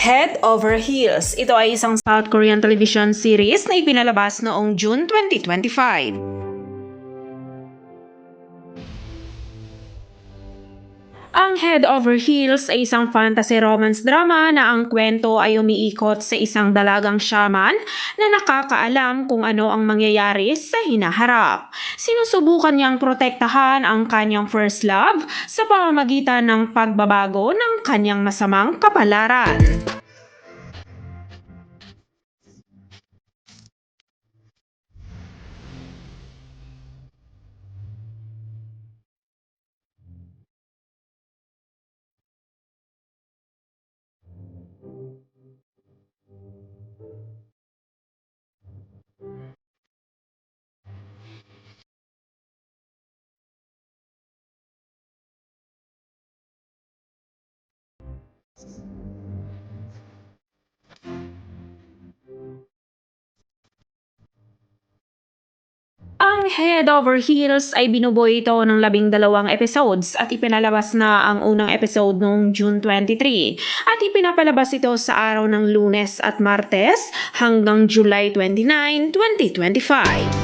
Head Over Heels. Ito ay isang South Korean television series na ipinalabas noong June 2025. Ang Head Over Heels ay isang fantasy romance drama na ang kwento ay umiikot sa isang dalagang shaman na nakakaalam kung ano ang mangyayari sa hinaharap. Sinusubukan niyang protektahan ang kanyang first love sa pamamagitan ng pagbabago ng kanyang masamang kapalaran. Ang Head Over Heels ay binubuo ito ng 12 episodes at ipinalabas na ang unang episode noong June 23 at ipinapalabas ito sa araw ng Lunes at Martes hanggang July 29, 2025.